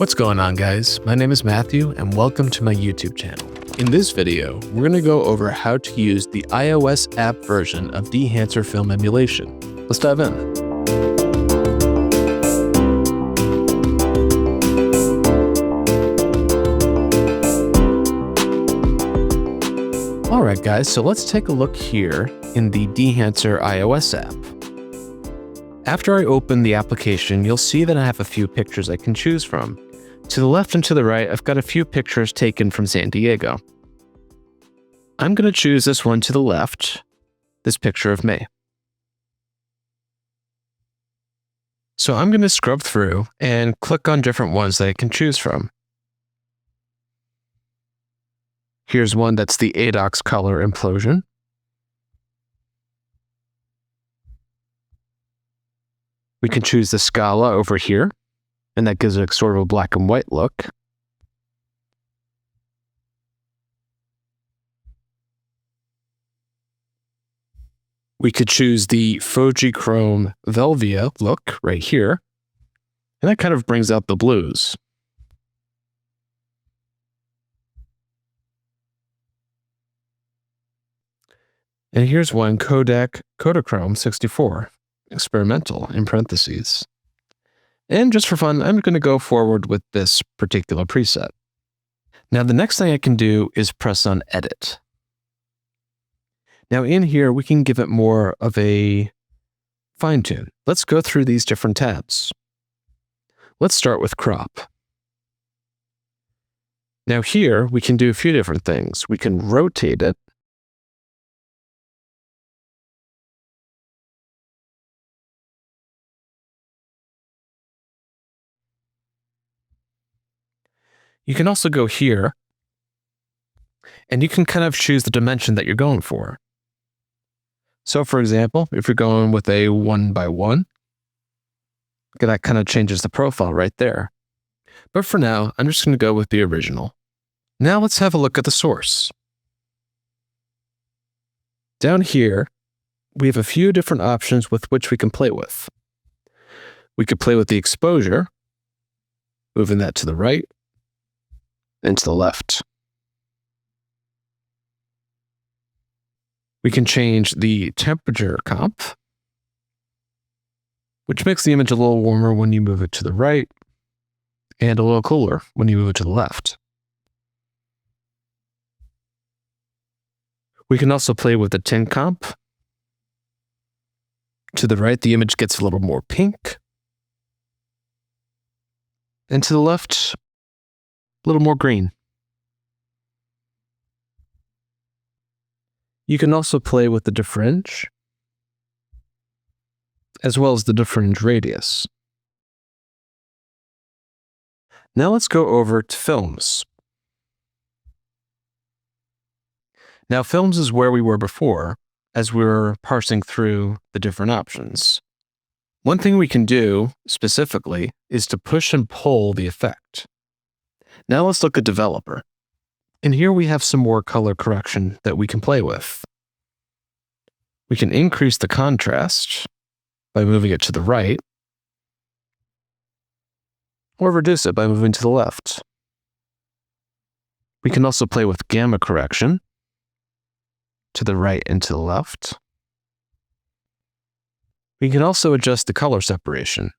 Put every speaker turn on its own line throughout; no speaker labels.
What's going on, guys? My name is Matthew and welcome to my YouTube channel. In this video, we're going to go over how to use the iOS app version of Dehancer Film Emulation. Let's dive in. Alright guys, so let's take a look here in the Dehancer iOS app. After I open the application, you'll see that I have a few pictures I can choose from. To the left and to the right, I've got a few pictures taken from San Diego. I'm going to choose this one to the left, this picture of me. So I'm going to scrub through and click on different ones that I can choose from. Here's one that's the ADOX color implosion. We can choose the Scala over here, and that gives it sort of a black and white look. We could choose the Fuji Chrome Velvia look right here, and that kind of brings out the blues. And here's one Kodak Kodachrome 64. Experimental in parentheses. And just for fun, I'm going to go forward with this particular preset. Now the next thing I can do is press on Edit. Now in here, we can give it more of a fine tune. Let's go through these different tabs. Let's start with Crop. Now here, we can do a few different things. We can rotate it. You can also go here, and you can kind of choose the dimension that you're going for. So for example, if you're going with a 1:1, that kind of changes the profile right there. But for now, I'm just going to go with the original. Now let's have a look at the source. Down here, we have a few different options with which we can play with. We could play with the exposure, moving that to the right, and to the left. We can change the temperature comp, which makes the image a little warmer when you move it to the right, and a little cooler when you move it to the left. We can also play with the tint comp. To the right, the image gets a little more pink. And to the left, a little more green. You can also play with the diffringe, as well as the diffringe radius. Now let's go over to Films. Now Films is where we were before, as we were parsing through the different options. One thing we can do, specifically, is to push and pull the effect. Now let's look at Developer. And here we have some more color correction that we can play with. We can increase the contrast by moving it to the right, or reduce it by moving to the left. We can also play with gamma correction to the right and to the left. We can also adjust the color separation,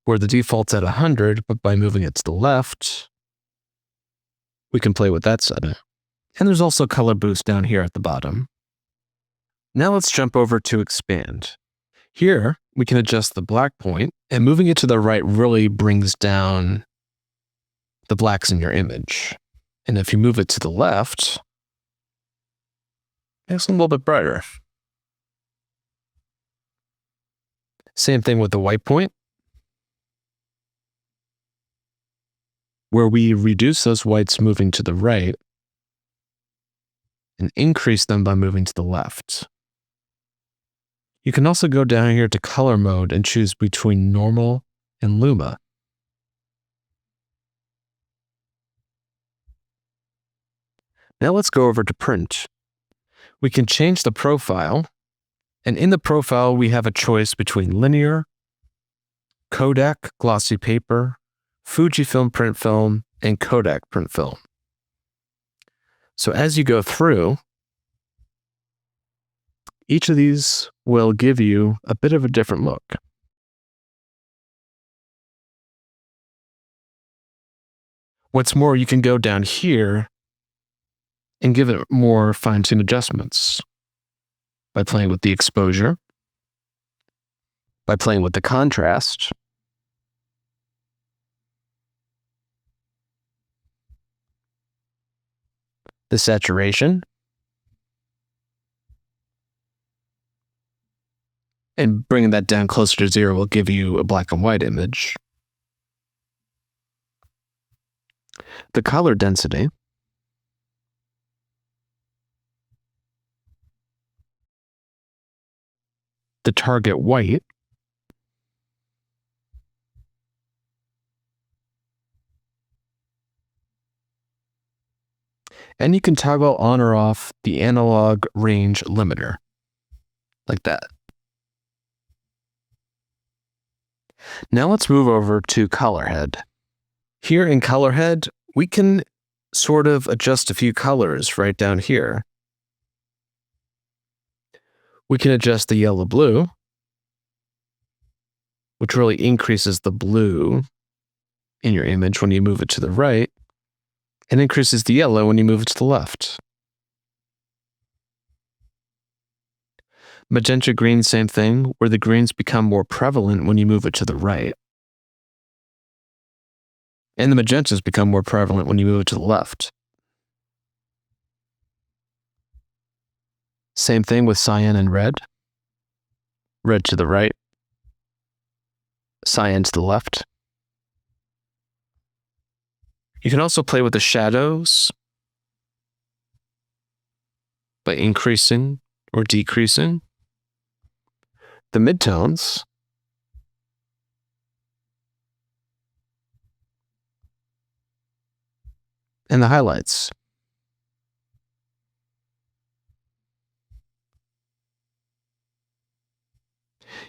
where the default's at 100, but by moving it to the left, we can play with that setting. And there's also color boost down here at the bottom. Now let's jump over to Expand. Here, we can adjust the black point, and moving it to the right really brings down the blacks in your image. And if you move it to the left, it's a little bit brighter. Same thing with the white point, where we reduce those whites moving to the right and increase them by moving to the left. You can also go down here to color mode and choose between normal and luma. Now let's go over to print. We can change the profile, and in the profile we have a choice between linear, Kodak glossy paper, Fujifilm print film, and Kodak print film. So as you go through, each of these will give you a bit of a different look. What's more, you can go down here and give it more fine-tuned adjustments by playing with the exposure, by playing with the contrast, the saturation, and bringing that down closer to 0 will give you a black and white image. The color density, the target white, and you can toggle on or off the analog range limiter, like that. Now let's move over to color head. Here in color head, we can sort of adjust a few colors right down here. We can adjust the yellow-blue, which really increases the blue in your image when you move it to the right, and increases the yellow when you move it to the left. Magenta green, same thing, where the greens become more prevalent when you move it to the right. And the magentas become more prevalent when you move it to the left. Same thing with cyan and red. Red to the right, cyan to the left. You can also play with the shadows by increasing or decreasing. The midtones, and the highlights.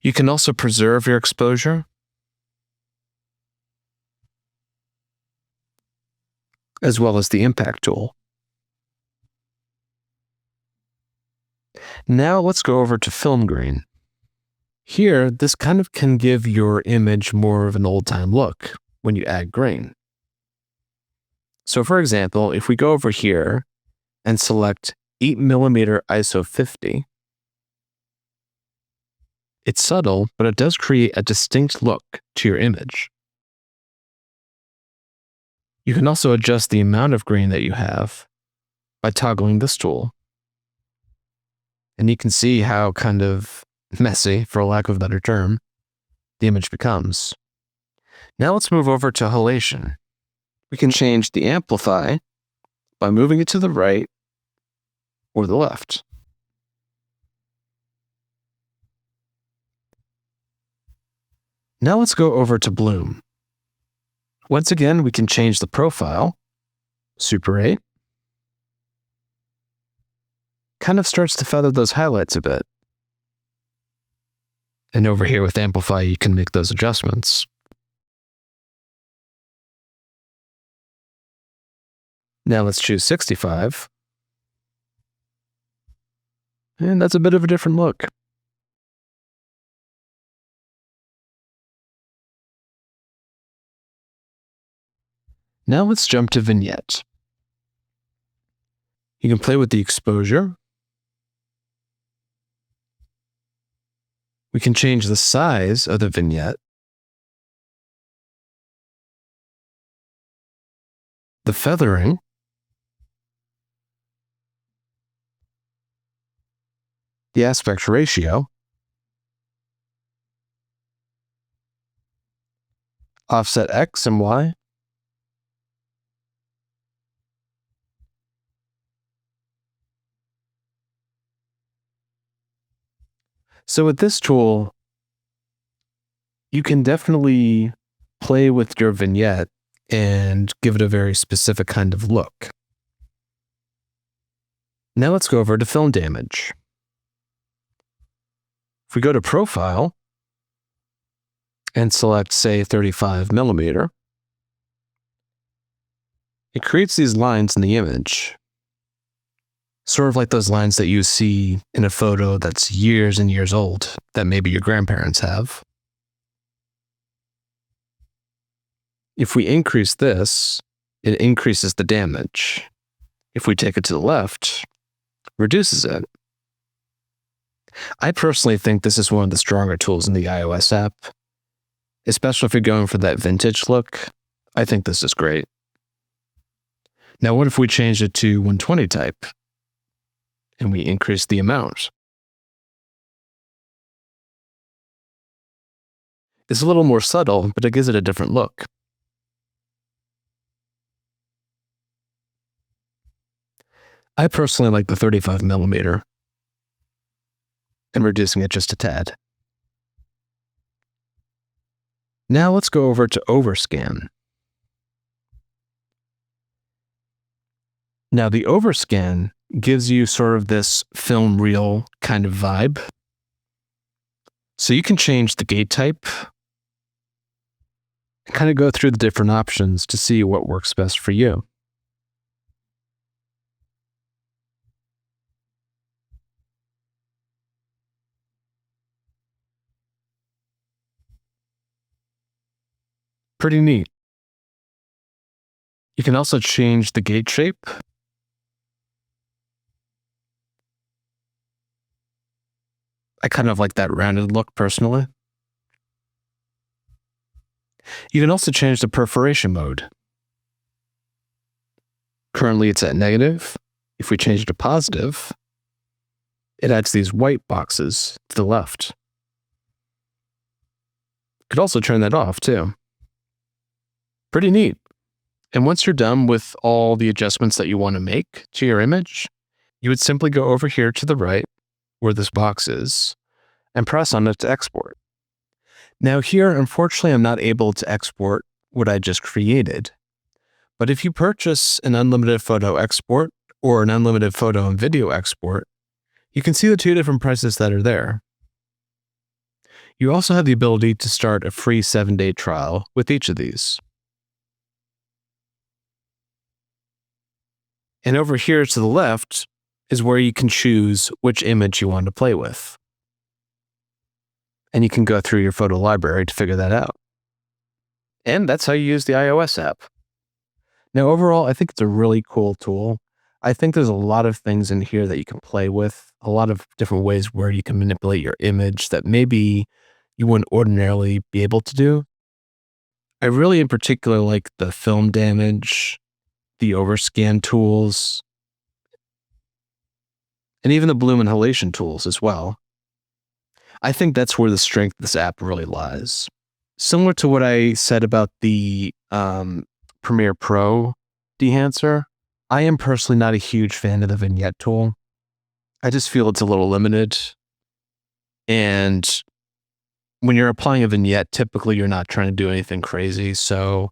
You can also preserve your exposure, as well as the impact tool. Now let's go over to film grain. Here, this kind of can give your image more of an old-time look when you add grain. So for example, if we go over here and select 8mm ISO 50, it's subtle, but it does create a distinct look to your image. You can also adjust the amount of grain that you have by toggling this tool. And you can see how kind of messy, for lack of a better term, the image becomes. Now let's move over to halation. We can change the amplify by moving it to the right or the left. Now let's go over to bloom. Once again, we can change the profile. Super 8. Kind of starts to feather those highlights a bit. And over here with amplify, you can make those adjustments. Now let's choose 65. And that's a bit of a different look. Now let's jump to vignette. You can play with the exposure. We can change the size of the vignette. The feathering. The aspect ratio. Offset X and Y. So with this tool, you can definitely play with your vignette and give it a very specific kind of look. Now let's go over to film damage. If we go to profile and select, say, 35mm, it creates these lines in the image. Sort of like those lines that you see in a photo that's years and years old that maybe your grandparents have. If we increase this, it increases the damage. If we take it to the left, it reduces it. I personally think this is one of the stronger tools in the iOS app, especially if you're going for that vintage look. I think this is great. Now, what if we change it to 120 type and we increase the amount? It's a little more subtle, but it gives it a different look. I personally like the 35mm and reducing it just a tad. Now let's go over to overscan. Now the overscan gives you sort of this film reel kind of vibe. So you can change the gate type and kind of go through the different options to see what works best for you. Pretty neat. You can also change the gate shape. I kind of like that rounded look personally. You can also change the perforation mode. Currently it's at negative. If we change it to positive, it adds these white boxes to the left. You could also turn that off too. Pretty neat. And once you're done with all the adjustments that you want to make to your image, you would simply go over here to the right where this box is and press on it to export. Now here, unfortunately, I'm not able to export what I just created. But if you purchase an unlimited photo export or an unlimited photo and video export, you can see the two different prices that are there. You also have the ability to start a free 7-day trial with each of these. And over here to the left is where you can choose which image you want to play with. And you can go through your photo library to figure that out. And that's how you use the iOS app. Now, overall, I think it's a really cool tool. I think there's a lot of things in here that you can play with, a lot of different ways where you can manipulate your image that maybe you wouldn't ordinarily be able to do. I really, in particular, like the film damage, the overscan tools, and even the bloom and halation tools as well. I think that's where the strength of this app really lies. Similar to what I said about the Premiere Pro Dehancer, I am personally not a huge fan of the vignette tool. I just feel it's a little limited. And when you're applying a vignette, typically you're not trying to do anything crazy. So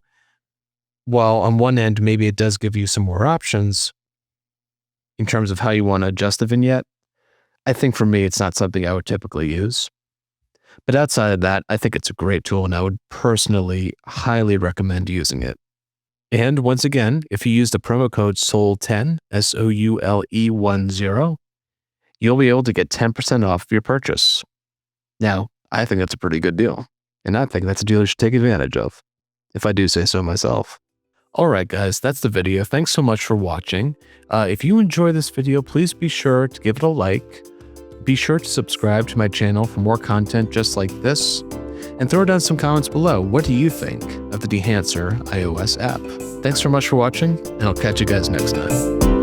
while on one end, maybe it does give you some more options in terms of how you want to adjust the vignette, I think for me, it's not something I would typically use. But outside of that, I think it's a great tool and I would personally highly recommend using it. And once again, if you use the promo code SOULE10, SOULE10, you'll be able to get 10% off your purchase. Now, I think that's a pretty good deal. And I think that's a deal you should take advantage of, if I do say so myself. All right, guys, that's the video. Thanks so much for watching. If you enjoy this video, please be sure to give it a like. Be sure to subscribe to my channel for more content just like this. And throw down some comments below. What do you think of the Dehancer iOS app? Thanks so much for watching, and I'll catch you guys next time.